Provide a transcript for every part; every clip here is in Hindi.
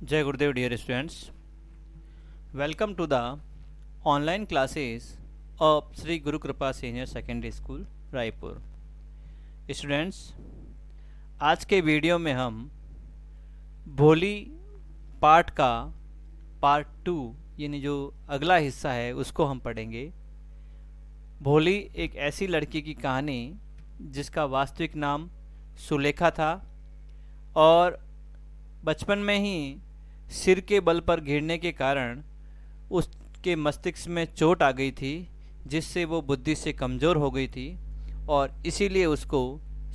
Jai Gurudev, dear students. Welcome to the online classes of Sri Guru Kripa Senior Secondary School, Raipur. Students, आज के वीडियो में हम भोली पार्ट का पार्ट 2 यानी जो अगला हिस्सा है उसको हम पढ़ेंगे। भोली एक ऐसी लड़की की कहानी जिसका वास्तविक नाम सुलेखा था और बचपन में ही सिर के बल पर गिरने के कारण उसके मस्तिष्क में चोट आ गई थी, जिससे वो बुद्धि से कमज़ोर हो गई थी और इसीलिए उसको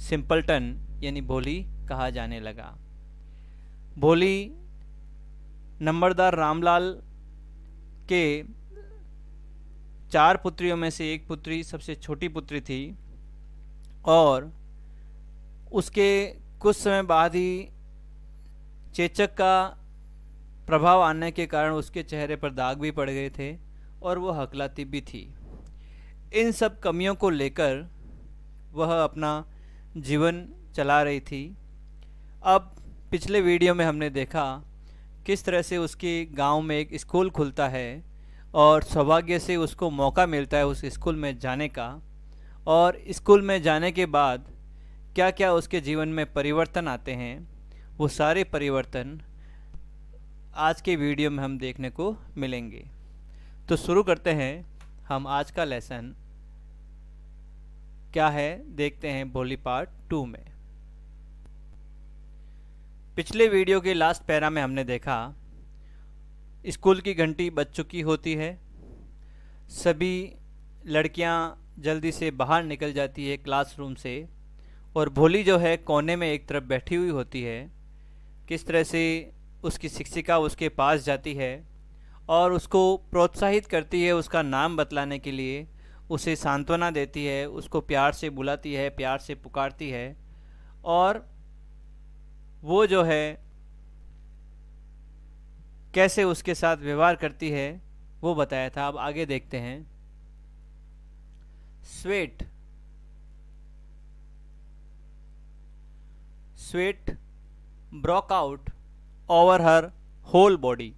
सिंपलटन यानी भोली कहा जाने लगा। भोली नंबरदार रामलाल के 4 पुत्रियों में से एक पुत्री सबसे छोटी पुत्री थी और उसके कुछ समय बाद ही चेचक का प्रभाव आने के कारण उसके चेहरे पर दाग भी पड़ गए थे और वह हकलाती भी थी। इन सब कमियों को लेकर वह अपना जीवन चला रही थी। अब पिछले वीडियो में हमने देखा किस तरह से उसके गांव में एक स्कूल खुलता है और सौभाग्य से उसको मौका मिलता है उस स्कूल में जाने का, और स्कूल में जाने के बाद क्या क्या उसके जीवन में परिवर्तन आते हैं, वो सारे परिवर्तन आज के वीडियो में हम देखने को मिलेंगे। तो शुरू करते हैं। हम आज का लेसन क्या है देखते हैं भोली पार्ट 2 में। पिछले वीडियो के लास्ट पैरा में हमने देखा स्कूल की घंटी बज चुकी होती है, सभी लड़कियां जल्दी से बाहर निकल जाती है क्लासरूम से और भोली जो है कोने में एक तरफ बैठी हुई होती है। किस तरह से उसकी शिक्षिका उसके पास जाती है और उसको प्रोत्साहित करती है, उसका नाम बतलाने के लिए उसे सांत्वना देती है, उसको प्यार से बुलाती है, प्यार से पुकारती है और वो जो है कैसे उसके साथ व्यवहार करती है वो बताया था। अब आगे देखते हैं। Sweat broke out over her whole body,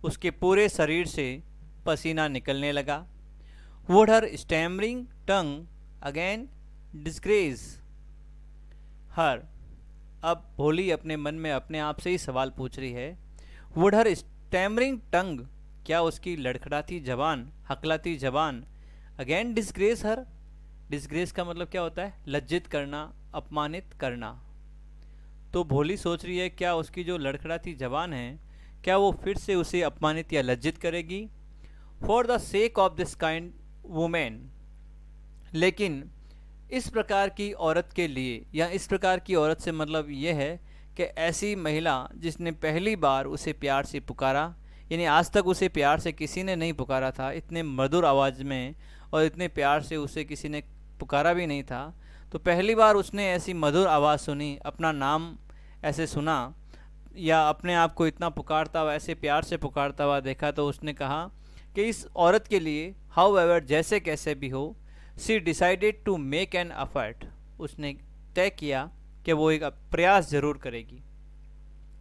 उसके पूरे शरीर से पसीना निकलने लगा। Would her stammering tongue again disgrace her, अब भोली अपने मन में अपने आप से ही सवाल पूछ रही है। वुड हर स्टैमरिंग टंग, क्या उसकी लड़खड़ाती जबान, हकलाती जबान, अगेन डिस्ग्रेस हर, डिस्ग्रेस का मतलब क्या होता है? लज्जित करना, अपमानित करना। तो भोली सोच रही है क्या उसकी जो लड़खड़ाती जबान है क्या वो फिर से उसे अपमानित या लज्जित करेगी। For the sake of this kind women, लेकिन इस प्रकार की औरत के लिए, या इस प्रकार की औरत से मतलब ये है कि ऐसी महिला जिसने पहली बार उसे प्यार से पुकारा, यानी आज तक उसे प्यार से किसी ने नहीं पुकारा था, इतने मधुर आवाज़ में और इतने प्यार से उसे किसी ने पुकारा भी नहीं था। तो पहली बार उसने ऐसी मधुर आवाज़ सुनी, अपना नाम ऐसे सुना या अपने आप को इतना पुकारता हुआ, ऐसे प्यार से पुकारता हुआ देखा, तो उसने कहा कि इस औरत के लिए हाउ एवर, जैसे कैसे भी हो, she decided to make an effort, उसने तय किया कि वो एक प्रयास ज़रूर करेगी।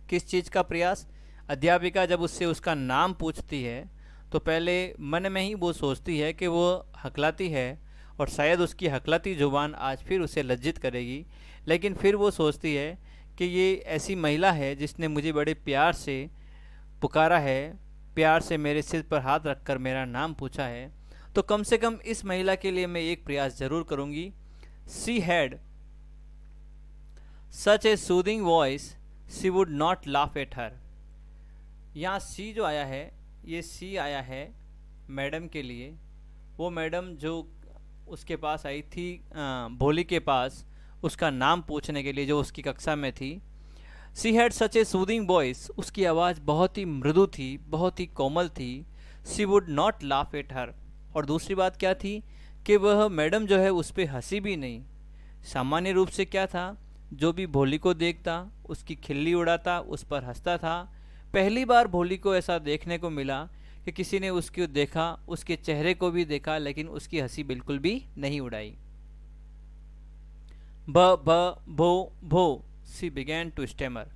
किस चीज़ का प्रयास? अध्यापिका जब उससे उसका नाम पूछती है तो पहले मन में ही वो सोचती है कि वो हकलाती है और शायद उसकी हकलाती जुबान आज फिर उसे लज्जित करेगी, लेकिन फिर वो सोचती है कि ये ऐसी महिला है जिसने मुझे बड़े प्यार से पुकारा है, प्यार से मेरे सिर पर हाथ रखकर मेरा नाम पूछा है, तो कम से कम इस महिला के लिए मैं एक प्रयास ज़रूर करूँगी। She had such a soothing voice she would not laugh at her. यहाँ सी जो आया है, ये सी आया है मैडम के लिए। वो मैडम जो उसके पास आई थी भोली के पास उसका नाम पूछने के लिए, जो उसकी कक्षा में थी। सी had such a soothing voice, उसकी आवाज़ बहुत ही मृदु थी, बहुत ही कोमल थी। She would not laugh at her, और दूसरी बात क्या थी कि वह मैडम जो है उस पर हंसी भी नहीं। सामान्य रूप से क्या था, जो भी भोली को देखता उसकी खिल्ली उड़ाता, उस पर हंसता था। पहली बार भोली को ऐसा देखने को मिला कि किसी ने उसको देखा, उसके चेहरे को भी देखा, लेकिन उसकी हंसी बिल्कुल भी नहीं उड़ाई। ब ब भो भो सी बिगैन टू स्टेमर,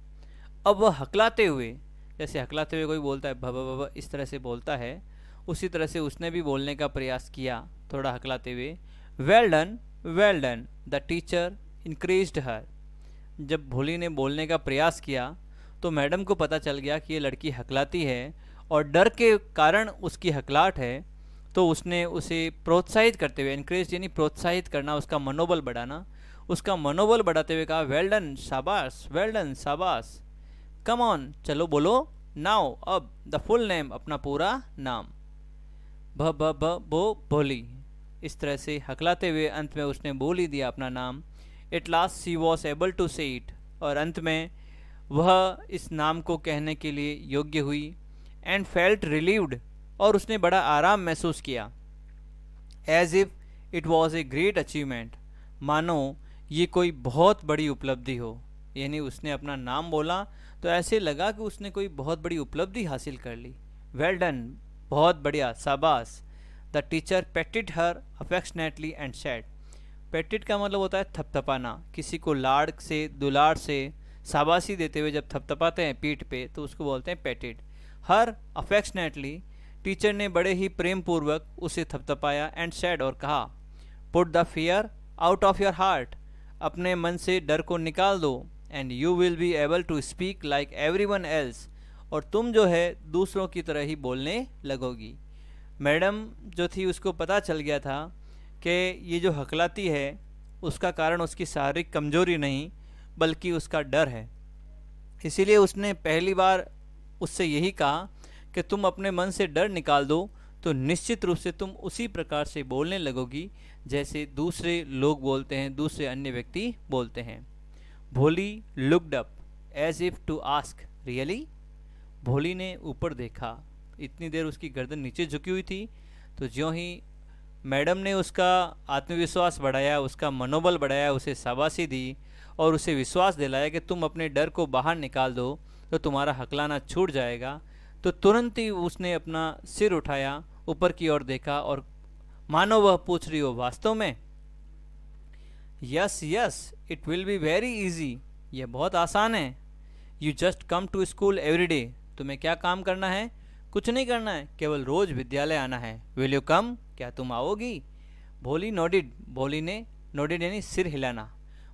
अब वह हकलाते हुए जैसे हकलाते हुए कोई बोलता है भ भ भ, इस तरह से बोलता है, उसी तरह से उसने भी बोलने का प्रयास किया थोड़ा हकलाते हुए। वेल डन द टीचर इंक्रेज्ड हर। जब भोली ने बोलने का प्रयास किया तो मैडम को पता चल गया कि ये लड़की हकलाती है और डर के कारण उसकी हकलाहट है, तो उसने उसे प्रोत्साहित करते हुए, इनक्रेज यानी प्रोत्साहित करना, उसका मनोबल बढ़ाना, उसका मनोबल बढ़ाते हुए कहा वेल डन शाबाश, वेल डन शाबाश, कम ऑन चलो बोलो, नाउ अब द फुल नेम, अपना पूरा नाम, भ भ भ भो भोली। इस तरह से हकलाते हुए अंत में उसने बोल ही दिया अपना नाम। At last she was able to say it, और अंत में वह इस नाम को कहने के लिए योग्य हुई। एंड फेल्ट रिलीव्ड, और उसने बड़ा आराम महसूस किया। As if it was a great achievement, मानो ये कोई बहुत बड़ी उपलब्धि हो। यानी उसने अपना नाम बोला तो ऐसे लगा कि उसने कोई बहुत बड़ी उपलब्धि हासिल कर ली। वेल डन, बहुत बढ़िया, शाबाश। The teacher patted her affectionately and said. Patted का मतलब होता है थपथपाना, किसी को लाड़ से, दुलार से शाबाशी देते हुए जब थपथपाते हैं पीठ पे तो उसको बोलते हैं पेटिड। हर अफेक्शनेटली, टीचर ने बड़े ही प्रेम पूर्वक उसे थपथपाया। एंड सेड, और कहा, put the fear out of your heart, अपने मन से डर को निकाल दो। And you will be able to speak like everyone else, और तुम जो है दूसरों की तरह ही बोलने लगोगी। मैडम जो थी उसको पता चल गया था कि ये जो हकलाती है उसका कारण उसकी शारीरिक कमजोरी नहीं बल्कि उसका डर है। इसीलिए उसने पहली बार उससे यही कहा कि तुम अपने मन से डर निकाल दो तो निश्चित रूप से तुम उसी प्रकार से बोलने लगोगी जैसे दूसरे लोग बोलते हैं, दूसरे अन्य व्यक्ति बोलते हैं। Bholi looked up as if to ask really. Bholi ने ऊपर देखा, इतनी देर उसकी गर्दन नीचे झुकी हुई थी, तो ज्यों ही मैडम ने उसका आत्मविश्वास बढ़ाया, उसका मनोबल बढ़ाया, उसे शाबाशी दी और उसे विश्वास दिलाया कि तुम अपने डर को बाहर निकाल दो तो तुम्हारा हकलाना छूट जाएगा, तो तुरंत ही उसने अपना सिर उठाया, ऊपर की ओर देखा और मानो वह पूछ रही हो वास्तव में। Yes yes it will be very easy, यह बहुत आसान है। You just come to school every day, तुम्हें क्या काम करना है? कुछ नहीं करना है, केवल रोज विद्यालय आना है। विल यू कम, क्या तुम आओगी? भोली नोडिड, भोली ने, नोडिड यानी सिर हिलाना,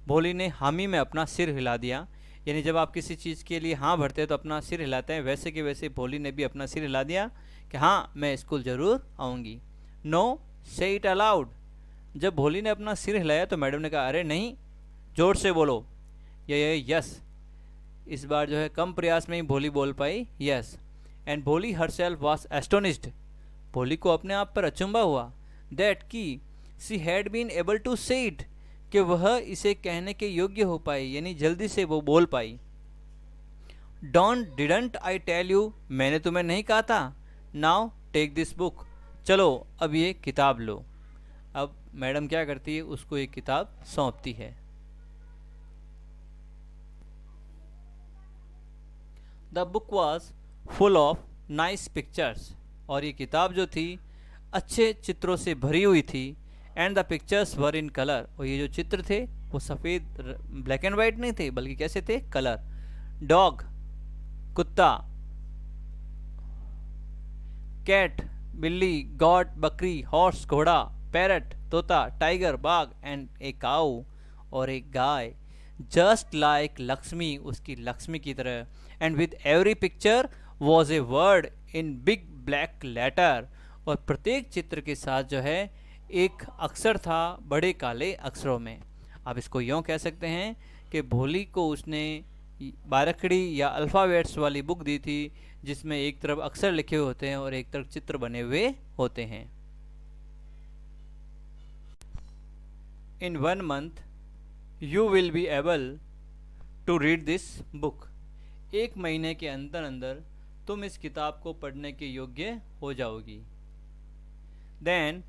भोली ने हामी में अपना सिर हिला दिया। यानी जब आप किसी चीज़ के लिए हाँ भरते हैं तो अपना सिर हिलाते हैं, वैसे कि वैसे भोली ने भी अपना सिर हिला दिया कि हाँ मैं स्कूल ज़रूर आऊँगी। नो से इट अलाउड, जब भोली ने अपना सिर हिलाया तो मैडम ने कहा अरे नहीं, जोर से बोलो। ये यस, इस बार जो है कम प्रयास में ही भोली बोल पाई yes. And Bholi herself was astonished, Bholi को अपने आप पर अचंभा हुआ। दैट की she had been able to say it, कि वह इसे कहने के योग्य हो पाई, यानी जल्दी से वो बोल पाई। Don't didn't I tell you, मैंने तुम्हें नहीं कहा था। नाउ टेक दिस बुक, चलो अब ये किताब लो। अब मैडम क्या करती है, उसको एक किताब सौंपती है। The book was full of nice pictures, और ये किताब जो थी अच्छे चित्रों से भरी हुई थी। And the pictures were in colour, और ये जो चित्र थे वो सफ़ेद ब्लैक एंड वाइट नहीं थे बल्कि कैसे थे, कलर। डॉग कुत्ता, कैट बिल्ली, गॉट बकरी, हॉर्स घोड़ा, पैरट तोता, टाइगर बाघ, एंड ए काऊ और एक गाय। जस्ट लाइक लक्ष्मी, उसकी लक्ष्मी की तरह। And with every picture was a word in big black letter, और प्रत्येक चित्र के साथ जो है एक अक्षर था बड़े काले अक्षरों में। आप इसको यूँ कह सकते हैं कि भोली को उसने बारकड़ी या अल्फ़ाबेट्स वाली बुक दी थी जिसमें एक तरफ अक्षर लिखे हुए होते हैं और एक तरफ चित्र बने हुए होते हैं। In 1 month you will be able to read this book, 1 महीने के अंदर अंदर तुम इस किताब को पढ़ने के योग्य हो जाओगी। Then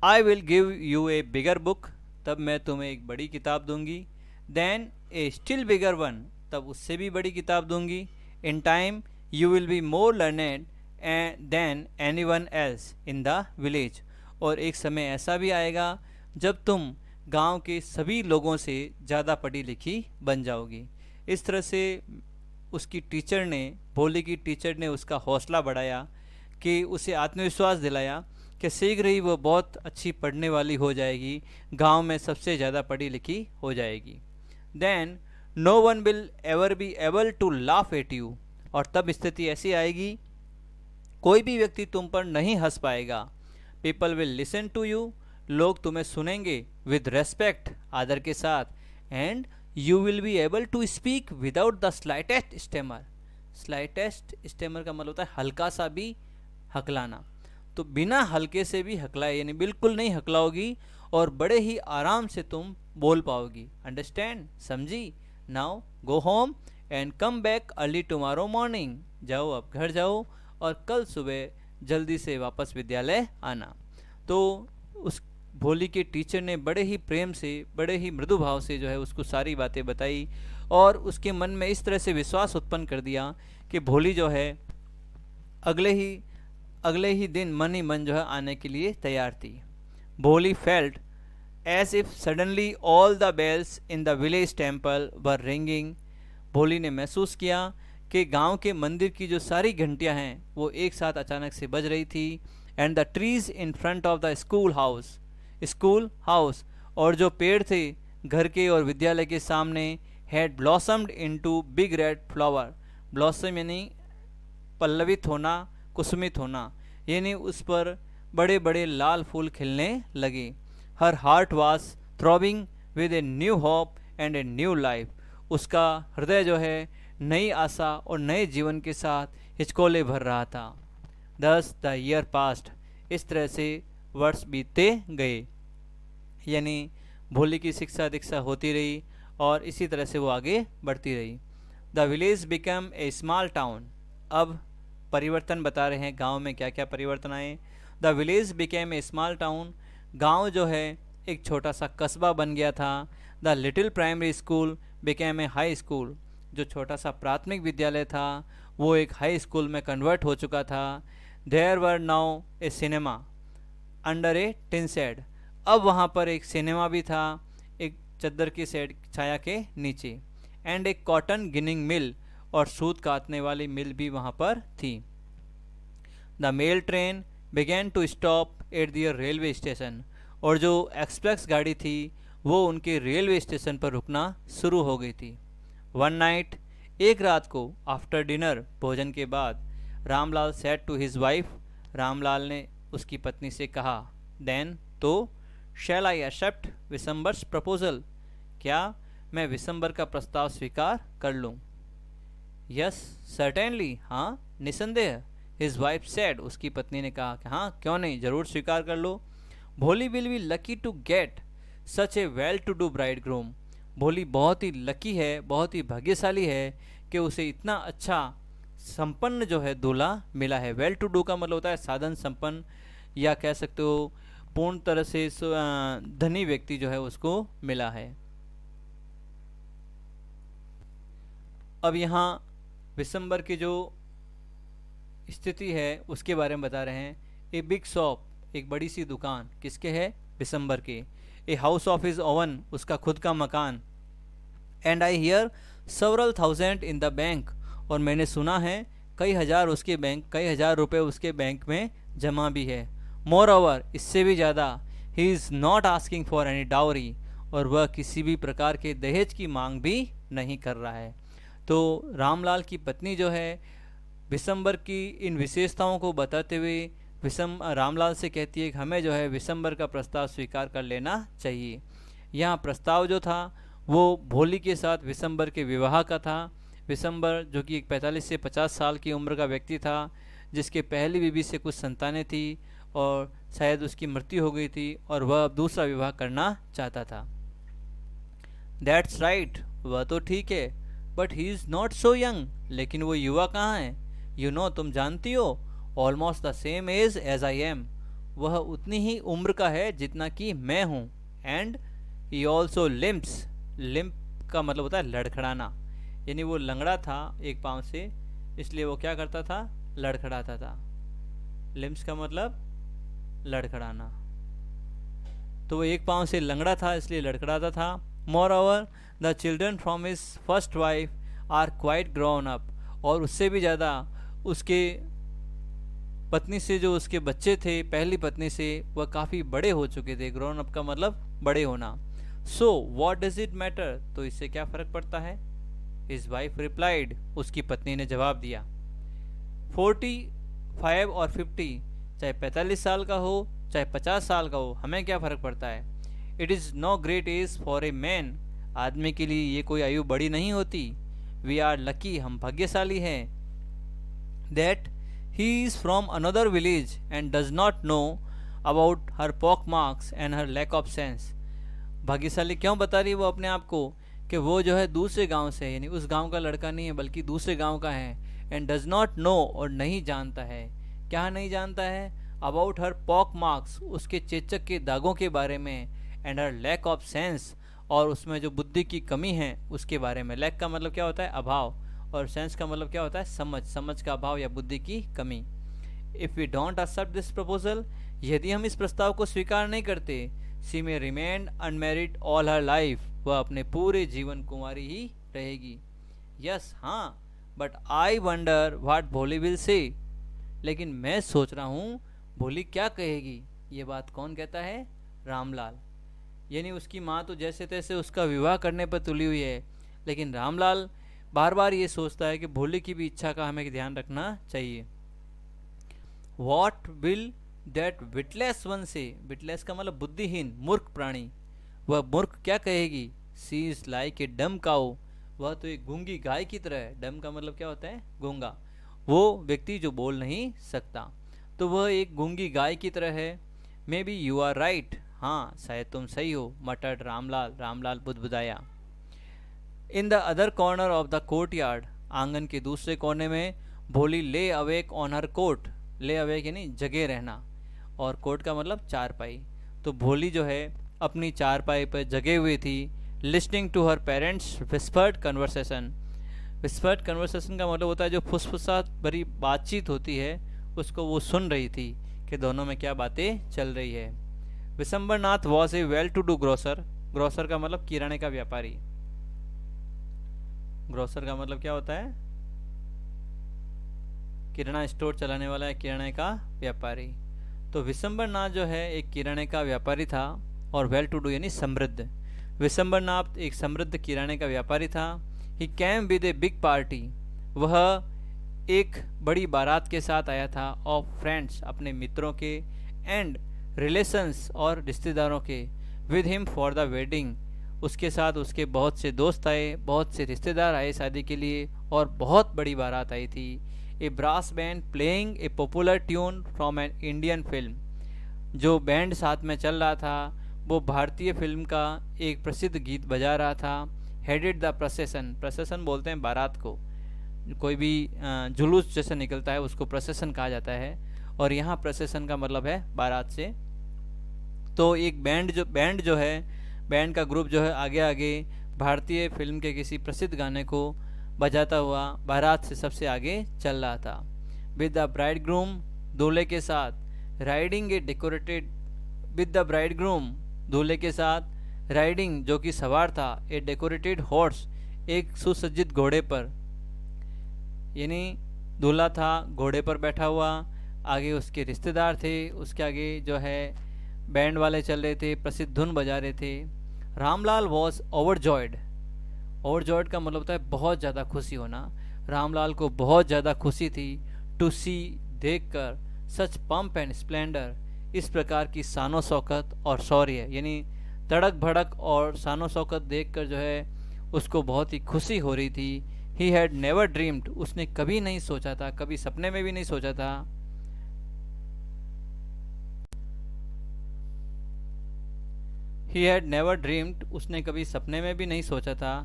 I will give you a bigger book, तब मैं तुम्हें एक बड़ी किताब दूंगी। Then a still bigger one, तब उससे भी बड़ी किताब दूंगी। In time you will be more learned than anyone else in the village, और एक समय ऐसा भी आएगा जब तुम गांव के सभी लोगों से ज़्यादा पढ़ी लिखी बन जाओगी। इस तरह से उसकी टीचर ने, भोली की टीचर ने उसका हौसला बढ़ाया, कि उसे आत्मविश्वास दिलाया कि शीघ्र ही वो बहुत अच्छी पढ़ने वाली हो जाएगी, गांव में सबसे ज़्यादा पढ़ी लिखी हो जाएगी। Then no one will ever be able to laugh at you, और तब स्थिति ऐसी आएगी, कोई भी व्यक्ति तुम पर नहीं हंस पाएगा। People will listen to you, लोग तुम्हें सुनेंगे विद रेस्पेक्ट, आदर के साथ। And you will be able to speak without the slightest stammer. Slightest stammer का मतलब होता है हल्का सा भी हकलाना, तो बिना हल्के से भी हकलाए, यानी बिल्कुल नहीं हकलाओगी और बड़े ही आराम से तुम बोल पाओगी। अंडरस्टैंड, समझी? Now go home and come back early tomorrow morning. जाओ, अब घर जाओ और कल सुबह जल्दी से वापस विद्यालय आना। तो उस भोली के टीचर ने बड़े ही प्रेम से, बड़े ही मृदु भाव से जो है उसको सारी बातें बताई और उसके मन में इस तरह से विश्वास उत्पन्न कर दिया कि भोली जो है अगले ही दिन मन ही मन जो है आने के लिए तैयार थी। Bholi felt as if suddenly all the bells in the village temple were ringing. Bholi ने महसूस किया कि गांव के मंदिर की जो सारी घंटियां हैं वो एक साथ अचानक से बज रही थी। And the trees in front of the school house, और जो पेड़ थे घर के और विद्यालय के सामने, had blossomed into big red flower. Blossom यानी पल्लवित होना, कुसुमित होना, यानी उस पर बड़े बड़े लाल फूल खिलने लगे। Her heart was throbbing with a new hope and a new life. उसका हृदय जो है नई आशा और नए जीवन के साथ हिचकोले भर रहा था। दस द ईयर पास्ट, इस तरह से वर्ष बीतते गए, यानी भोली की शिक्षा दीक्षा होती रही और इसी तरह से वो आगे बढ़ती रही। The village become a small town. अब परिवर्तन बता रहे हैं गांव में क्या क्या परिवर्तन आए। The village became a small town, गांव जो है एक छोटा सा कस्बा बन गया था। The little primary school became a high school, जो छोटा सा प्राथमिक विद्यालय था वो एक हाई स्कूल में कन्वर्ट हो चुका था। There were now a cinema under a tin shed, अब वहाँ पर एक सिनेमा भी था एक चद्दर की शेड छाया के नीचे। एंड एक कॉटन गिनिंग मिल, और सूत काटने वाली मिल भी वहाँ पर थी। The mail train began to stop at their railway station, और जो एक्सप्रेस गाड़ी थी वो उनके रेलवे स्टेशन पर रुकना शुरू हो गई थी। वन नाइट, एक रात को, आफ्टर डिनर, भोजन के बाद, Ramlal said to his wife, Ramlal ने उसकी पत्नी से कहा, देन तो, शैल आई एक्सेप्ट विशंबर्स प्रपोजल, क्या मैं विशंबर का प्रस्ताव स्वीकार कर लूँ? यस सर्टेनली, हाँ निसंदेह, हिज वाइफ सेड, उसकी पत्नी ने कहा कि हाँ क्यों नहीं, जरूर स्वीकार कर लो। Bholi will be lucky to get such a well to do bridegroom, Bholi बहुत ही लकी है, बहुत ही भाग्यशाली है कि उसे इतना अच्छा संपन्न जो है दूल्हा मिला है। वेल टू डू का मतलब होता है साधन संपन्न, या कह सकते हो पूर्ण तरह से धनी व्यक्ति जो है उसको मिला है। अब यहाँ विशंबर की जो स्थिति है उसके बारे में बता रहे हैं। ए बिग शॉप, एक बड़ी सी दुकान, किसके है? विशंबर के। ए हाउस ऑफ हिज ओवन, उसका खुद का मकान। And I hear several thousand in the bank, और मैंने सुना है कई हजार रुपए उसके बैंक में जमा भी है। मोर ओवर, इससे भी ज़्यादा, ही is not asking for any dowry, और वह किसी भी प्रकार के दहेज की मांग भी नहीं कर रहा है। तो रामलाल की पत्नी जो है विशंबर की इन विशेषताओं को बताते हुए रामलाल से कहती है कि हमें जो है विशंबर का प्रस्ताव स्वीकार कर लेना चाहिए। यहाँ प्रस्ताव जो था वो भोली के साथ विशंबर के विवाह का था। विशंबर जो कि एक 45 से 50 साल की उम्र का व्यक्ति था, जिसके पहली बीवी से कुछ संतानें थी और शायद उसकी मृत्यु हो गई थी और वह अब दूसरा विवाह करना चाहता था। दैट्स राइट, वह तो ठीक है, but he is not so young, लेकिन वो युवा कहाँ है? यू नो, तुम जानती हो, almost the same age as I am, वह उतनी ही उम्र का है जितना कि मैं हूँ। एंड ही ऑल्सो लिम्प्स, लिम्प का मतलब होता है लड़खड़ाना, यानी वो लंगड़ा था एक पाँव से, इसलिए वो क्या करता था? लड़खड़ाता था। लिम्प्स का मतलब लड़खड़ाना, तो वो एक पाँव से लंगड़ा था इसलिए लड़खड़ाता था। Moreover the children from his first wife are quite grown up, और उससे भी ज़्यादा उसके पत्नी से जो उसके बच्चे थे पहली पत्नी से, वह काफ़ी बड़े हो चुके थे। ग्रोन अप का मतलब बड़े होना। So what does it matter, तो इससे क्या फ़र्क पड़ता है? हिज वाइफ रिप्लाइड, उसकी पत्नी ने जवाब दिया। 45 और 50, चाहे 45 साल का हो चाहे 50 साल का हो, हमें क्या फ़र्क पड़ता है? It is no great age for a man, आदमी के लिए ये कोई आयु बड़ी नहीं होती। वी आर लकी, हम भाग्यशाली हैं। That he is from another village and does not know about her pock marks and her lack of sense. भाग्यशाली क्यों बता रही है वो अपने आप को कि वो जो है दूसरे गांव से है, यानी उस गांव का लड़का नहीं है बल्कि दूसरे गांव का है। एंड डज नॉट नो, और नहीं जानता है। क्या नहीं जानता है? अबाउट हर पॉक मार्क्स, उसके चेचक के दागों के बारे में। And her lack of sense, और उसमें जो बुद्धि की कमी है उसके बारे में। लैक का मतलब क्या होता है? अभाव, और सेंस का मतलब क्या होता है? समझ का अभाव या बुद्धि की कमी। If we don't accept this proposal, यदि हम इस प्रस्ताव को स्वीकार नहीं करते, she may remain unmarried all her life, वह अपने पूरे जीवन कुंवारी ही रहेगी। यस, हाँ, but I wonder what Bholi will say, लेकिन मैं सोच रहा हूँ भोली क्या कहेगी। ये बात कौन कहता है? रामलाल। यानी उसकी माँ तो जैसे तैसे उसका विवाह करने पर तुली हुई है, लेकिन रामलाल बार बार ये सोचता है कि भोली की भी इच्छा का हमें ध्यान रखना चाहिए। What will that witless one से, विटलेस का मतलब बुद्धिहीन, मूर्ख प्राणी, वह मूर्ख क्या कहेगी? सी इज लाइक ए डम काउ, वह तो एक गूंगी गाय की तरह है। डम का मतलब क्या होता है? गूंगा, वो व्यक्ति जो बोल नहीं सकता, तो वह एक गूंगी गाय की तरह है। May be you are right, हाँ शायद तुम सही हो, मटर्ड रामलाल, रामलाल बुदबुदाया। In the other corner of the courtyard, आंगन के दूसरे कोने में Bholi lay awake on her cot, lay awake यानी जगे रहना, और कोट का मतलब चारपाई। तो भोली जो है अपनी चारपाई पर जगे हुई थी, listening to her parents whispered conversation. Whispered conversation का मतलब होता है जो फुसफुसात भरी बातचीत होती है, उसको वो सुन रही थी कि दोनों में क्या बातें चल रही है। Bishambarnath was a well to do grocer, grocer का मतलब किराने का व्यापारी। ग्रोसर का मतलब क्या होता है? किराना स्टोर चलाने वाला है, किराने का व्यापारी। तो विशंबरनाथ जो है एक किराने का व्यापारी था, और वेल टू डू यानी समृद्ध। विशंबरनाथ एक समृद्ध किराने का व्यापारी था। ही cam with a big party, वह एक बड़ी बारात के साथ आया था, ऑफ फ्रेंड्स, अपने मित्रों के, एंड रिलेशंस, और रिश्तेदारों के, with him for the wedding, उसके साथ उसके बहुत से दोस्त आए, बहुत से रिश्तेदार आए शादी के लिए, और बहुत बड़ी बारात आई थी। A brass band playing a popular tune from an Indian film, जो बैंड साथ में चल रहा था वो भारतीय फिल्म का एक प्रसिद्ध गीत बजा रहा था। हेडेड द प्रोसेसन, प्रोसेसन बोलते हैं बारात को, कोई भी जुलूस जैसे निकलता है उसको प्रोसेसन कहा जाता है, और यहाँ प्रोसेसन का मतलब है बारात से। तो एक बैंड जो है, बैंड का ग्रुप जो है आगे आगे भारतीय फिल्म के किसी प्रसिद्ध गाने को बजाता हुआ बारात से सबसे आगे चल रहा था। विद द ब्राइड ग्रूम, दूल्हे के साथ, riding A decorated, with the bride groom, दूल्हे के साथ, राइडिंग जो कि सवार था, ए डेकोरेटेड हॉर्स, एक सुसज्जित घोड़े पर, यानी दूल्हा था घोड़े पर बैठा हुआ, आगे उसके रिश्तेदार थे, उसके आगे जो है बैंड वाले चल रहे थे, प्रसिद्ध धुन बजा रहे थे। रामलाल वॉज ओवरजॉयड, ओवरजॉयड का मतलब होता है बहुत ज़्यादा खुशी होना। रामलाल को बहुत ज़्यादा खुशी थी, टू सी, देखकर, सच पंप एंड स्प्लेंडर, इस प्रकार की शानो शौकत और शौर्य, यानी तड़क भड़क और शानो शौकत देखकर जो है उसको बहुत ही खुशी हो रही थी। ही हैड नेवर ड्रीम्ड, उसने कभी नहीं सोचा था, कभी सपने में भी नहीं सोचा था। ही हैड नेवर ड्रीम्ड, उसने कभी सपने में भी नहीं सोचा था,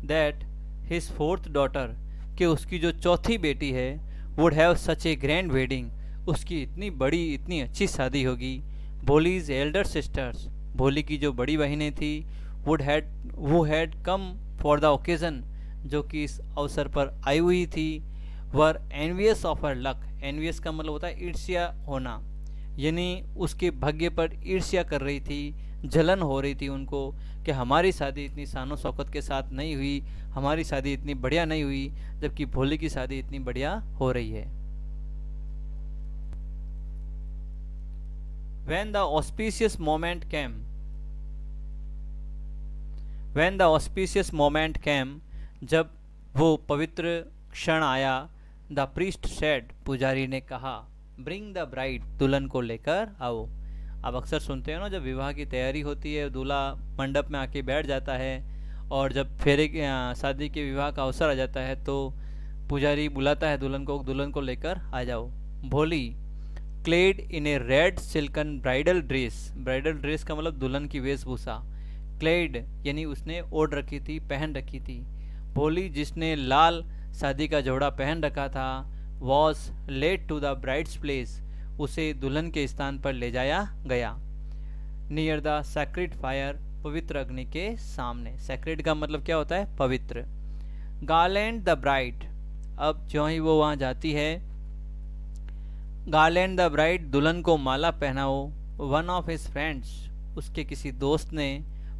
दैट हिज फोर्थ डॉटर, कि उसकी जो चौथी बेटी है, would have such A grand wedding, उसकी इतनी बड़ी इतनी अच्छी शादी होगी। भोलीज एल्डर सिस्टर्स, भोली की जो बड़ी बहनें थी, वो had come for the occasion, जो कि इस अवसर पर आई हुई थी, were envious of her luck, envious का मतलब होता है ईर्ष्या होना, यानी उसके भाग्य पर ईर्ष्या कर रही थी। जलन हो रही थी उनको कि हमारी शादी इतनी शानो शौकत के साथ नहीं हुई, हमारी शादी इतनी बढ़िया नहीं हुई, जबकि भोली की शादी इतनी बढ़िया हो रही है। When the auspicious moment came, when the auspicious moment came, जब वो पवित्र क्षण आया, the priest said, पुजारी ने कहा, bring the bride, दुल्हन को लेकर आओ। आप अक्सर सुनते हो ना, जब विवाह की तैयारी होती है, दूल्हा मंडप में आके बैठ जाता है और जब फेरे शादी के विवाह का अवसर आ जाता है तो पुजारी बुलाता है दुल्हन को लेकर आ जाओ। भोली क्लेड इन ए रेड सिल्कन ब्राइडल ड्रेस का मतलब दुल्हन की वेशभूषा। क्लेड यानी उसने ओढ़ रखी थी, पहन रखी थी। भोली जिसने लाल शादी का जोड़ा पहन रखा था, was led to the bride's place, उसे दुल्हन के स्थान पर ले जाया गया। नियर द सैक्रेड फायर, पवित्र अग्नि के सामने। सैक्रेड का मतलब क्या होता है? पवित्र। गार्लैंड द ब्राइड, अब जो ही वो वहाँ जाती है, गार्लैंड द ब्राइड, दुल्हन को माला पहनाओ। वन ऑफ हिज फ्रेंड्स, उसके किसी दोस्त ने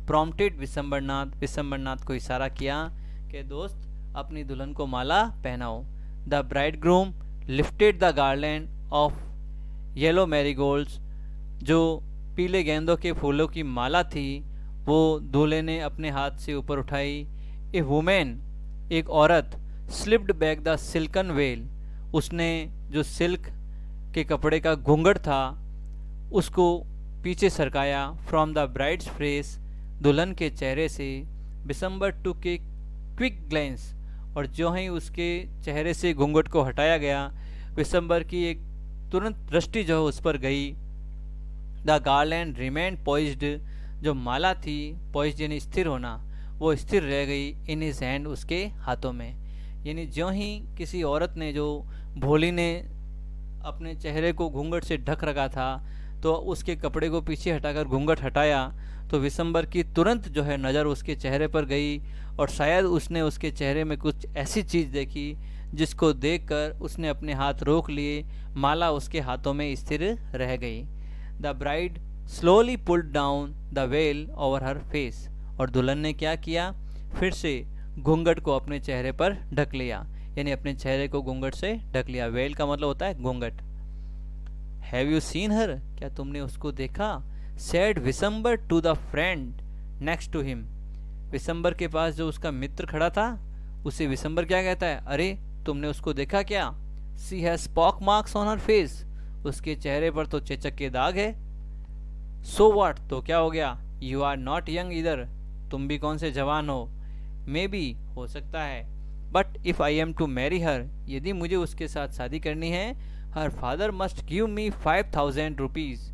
प्रॉम्प्टेड विशंबरनाथ को इशारा किया कि दोस्त अपनी दुल्हन को माला पहनाओ। The bridegroom lifted the garland of yellow marigolds, जो पीले गेंदों के फूलों की माला थी वो दूल्हे ने अपने हाथ से ऊपर उठाई। ए वुमेन, एक औरत, slipped back the silken well, उसने जो सिल्क के कपड़े का घूंघट था उसको पीछे सरकाया। फ्रॉम द ब्राइड्स फेस, दुल्हन के चेहरे से। विशंबर टुक ए क्विक ग्लैंस, और जो ही उसके चेहरे से घूंघट को हटाया गया, विशंबर की एक तुरंत दृष्टि जो उस पर गई। द गार्लैंड रिमेन्ड पॉइज्ड, जो माला थी, पॉइज्ड यानी स्थिर होना, वो स्थिर रह गई। इन हिज हैंड, उसके हाथों में। यानी जो ही किसी औरत ने, जो भोली ने अपने चेहरे को घूंघट से ढक रखा था, तो उसके कपड़े को पीछे हटाकर घूंघट हटाया तो विशंबर की तुरंत जो है नज़र उसके चेहरे पर गई, और शायद उसने उसके चेहरे में कुछ ऐसी चीज़ देखी जिसको देखकर उसने अपने हाथ रोक लिए। माला उसके हाथों में स्थिर रह गई। The bride slowly pulled down the well over her face, और दुल्हन ने क्या किया? फिर से घूंघट को अपने चेहरे पर ढक लिया, यानी अपने चेहरे को घूंघट से ढक लिया। वेल का मतलब होता है घूंघट। हैव यू सीन हर, क्या तुमने उसको देखा? Said Vishambar to the friend next to him, Vishambar के पास जो उसका मित्र खड़ा था उसे विशंबर क्या कहता है? अरे तुमने उसको देखा क्या? She has pock marks on her face, उसके चेहरे पर तो चेचक के दाग है। सो व्हाट, तो क्या हो गया? यू आर नॉट यंग इधर, तुम भी कौन से जवान हो। मे बी, हो सकता है। But if I am to marry her, यदि मुझे उसके साथ शादी करनी है, her father must give me 5000 rupees,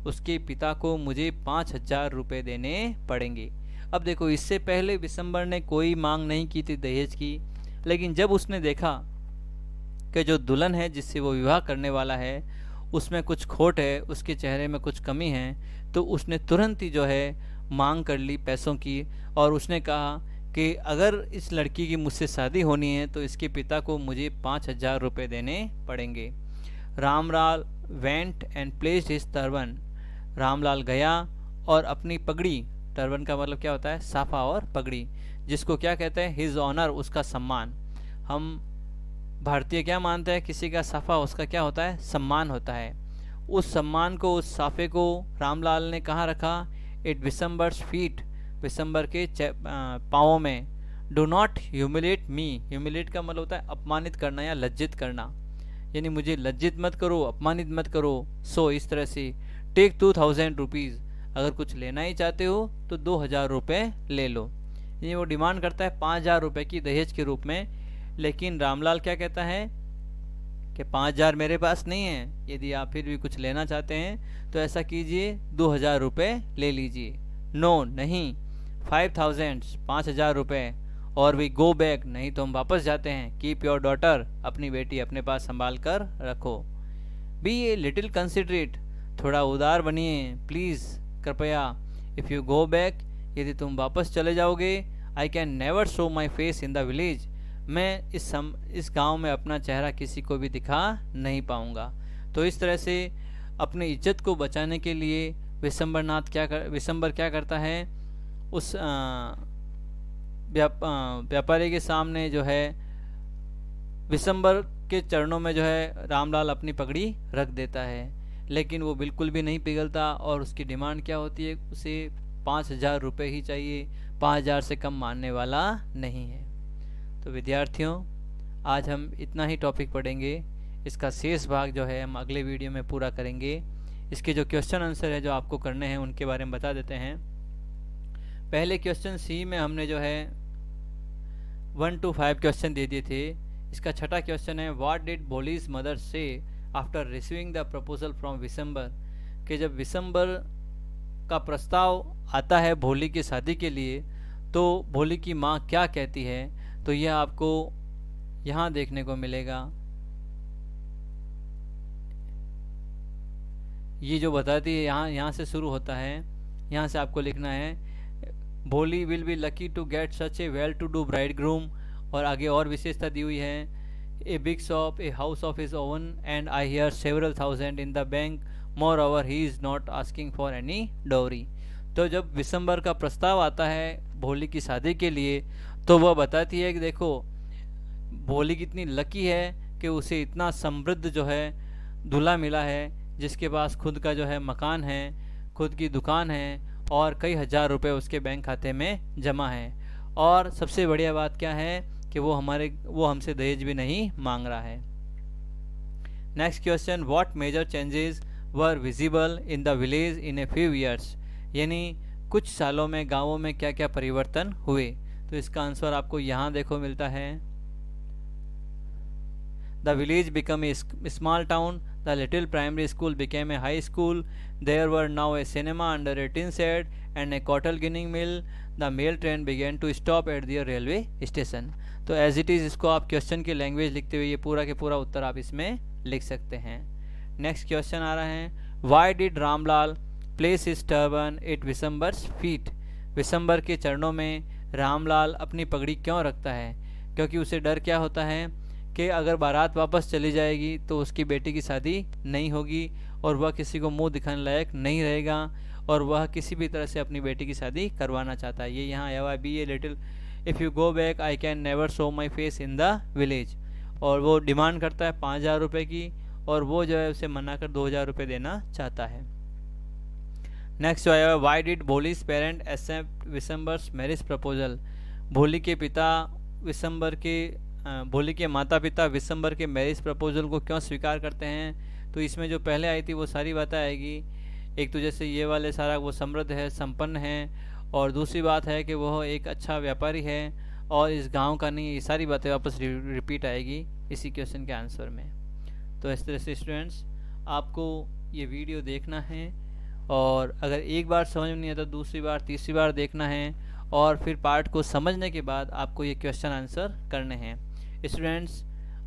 उसके पिता को मुझे 5000 रुपये देने पड़ेंगे। अब देखो, इससे पहले विशंबर ने कोई मांग नहीं की थी दहेज की, लेकिन जब उसने देखा कि जो दुल्हन है जिससे वो विवाह करने वाला है उसमें कुछ खोट है, उसके चेहरे में कुछ कमी है, तो उसने तुरंत ही जो है मांग कर ली पैसों की, और उसने कहा कि अगर इस लड़की की मुझसे शादी होनी है तो इसके पिता को मुझे 5000 रुपये देने पड़ेंगे। Ramlal went and placed his turban, Ramlal गया और अपनी पगड़ी, टर्बन का मतलब क्या होता है? साफा और पगड़ी, जिसको क्या कहते हैं? हिज ऑनर, उसका सम्मान। हम भारतीय क्या मानते हैं? किसी का साफा उसका क्या होता है? सम्मान होता है। उस सम्मान को, उस साफे को रामलाल ने कहाँ रखा? इट विशंबर्स फीट, विशंबर के पाँवों में। Do not humiliate me, humiliate का मतलब होता है अपमानित करना या लज्जित करना, यानी मुझे लज्जित मत करो, अपमानित मत करो। सो इस तरह से टेक 2000 रुपीज़, अगर कुछ लेना ही चाहते हो तो 2000 रुपये ले लो। ये वो डिमांड करता है 5000 रुपये की दहेज के रूप में, लेकिन रामलाल क्या कहता है कि 5000 मेरे पास नहीं है, यदि आप फिर भी कुछ लेना चाहते हैं तो ऐसा कीजिए, 2000 रुपये ले लीजिए। नो, नहीं, 5000, 5000 रुपये, और वी गो बैक, नहीं तो हम वापस जाते हैं। कीप योर डॉटर, अपनी बेटी अपने पास संभाल कर रखो। बी ए लिटिल कंसिडरेट, थोड़ा उदार बनिए प्लीज़, कृपया। इफ़ यू गो बैक, यदि तुम वापस चले जाओगे, आई can never show my face in the village, मैं इस गांव में अपना चेहरा किसी को भी दिखा नहीं पाऊंगा। तो इस तरह से अपनी इज्जत को बचाने के लिए विशंबर क्या करता है, उस व्यापारी के सामने जो है विशंबर के चरणों में जो है रामलाल अपनी पगड़ी रख देता है, लेकिन वो बिल्कुल भी नहीं पिघलता और उसकी डिमांड क्या होती है, उसे 5,000 रुपये ही चाहिए, 5,000 से कम मानने वाला नहीं है। तो विद्यार्थियों, आज हम इतना ही टॉपिक पढ़ेंगे, इसका शेष भाग जो है हम अगले वीडियो में पूरा करेंगे। इसके जो क्वेश्चन आंसर है जो आपको करने हैं उनके बारे में बता देते हैं। पहले क्वेश्चन सी में हमने जो है 1 to 5 क्वेश्चन दे दिए थे। इसका छठा क्वेश्चन है, व्हाट डिड भोलीज मदर से after receiving the proposal from Vishambar, कि जब विशंबर का प्रस्ताव आता है भोली की शादी के लिए तो भोली की माँ क्या कहती है, तो यह आपको यहाँ देखने को मिलेगा। ये जो बताती है यहाँ से शुरू होता है, यहाँ से आपको लिखना है, Bholi will be lucky to get such a well to do bridegroom, और आगे और विशेषता दी हुई है, a big shop, a house of his own, and I hear several thousand in the bank, moreover he is not asking for any dowry. तो जब विशंबर का प्रस्ताव आता है भोली की शादी के लिए तो वह बताती है कि देखो भोली कितनी लकी है कि उसे इतना समृद्ध जो है दूल्हा मिला है, जिसके पास खुद का जो है मकान है, खुद की दुकान है और कई हजार रुपए उसके बैंक खाते में जमा है, और सबसे बढ़िया बात क्या है कि वो हमसे दहेज भी नहीं मांग रहा है। Next question, what major changes were visible in the village in a few years, यानी कुछ सालों में गांवों में क्या क्या परिवर्तन हुए। तो इसका आंसर आपको यहाँ देखो मिलता है, the village become a small town, the little primary school became a high school, there were now a cinema under a tin shed and a cotton ginning mill, the mail train began to stop at the railway station. तो एज इट इज़ इसको आप क्वेश्चन की लैंग्वेज लिखते हुए ये पूरा के पूरा उत्तर आप इसमें लिख सकते हैं। नेक्स्ट क्वेश्चन आ रहा है, why did Ramlal place his turban at Bishambar's feet, Bishambar के चरणों में रामलाल अपनी पगड़ी क्यों रखता है, क्योंकि उसे डर क्या होता है कि अगर बारात वापस चली जाएगी तो उसकी बेटी की शादी नहीं होगी और वह किसी को मुंह दिखाने लायक नहीं रहेगा, और वह किसी भी तरह से अपनी बेटी की शादी करवाना चाहता है। ये यहाँ आया हुआ है, be a little if you go back I can never show my face in the village, और वो डिमांड करता है 5,000 रुपये की, और वो जो है उसे मना कर 2,000 रुपये देना चाहता है। नेक्स्ट जो है, why did Bholi's parent accept Bishambar's marriage proposal, Bholi के माता पिता विशंबर के मैरिज प्रपोजल को क्यों स्वीकार करते हैं। तो इसमें जो पहले आई थी वो सारी बातें आएगी। एक तो जैसे ये वाले सारा वो समृद्ध है, संपन्न है, और दूसरी बात है कि वह एक अच्छा व्यापारी है और इस गांव का नहीं, ये सारी बातें वापस रिपीट आएगी इसी क्वेश्चन के आंसर में। तो इस तरह से स्टूडेंट्स आपको ये वीडियो देखना है, और अगर एक बार समझ में नहीं आता दूसरी बार तीसरी बार देखना है, और फिर पार्ट को समझने के बाद आपको ये क्वेश्चन आंसर करने हैं। स्टूडेंट्स,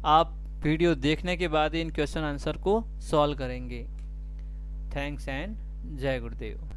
आप वीडियो देखने के बाद इन क्वेश्चन आंसर को सॉल्व करेंगे। थैंक्स एंड जय गुरुदेव।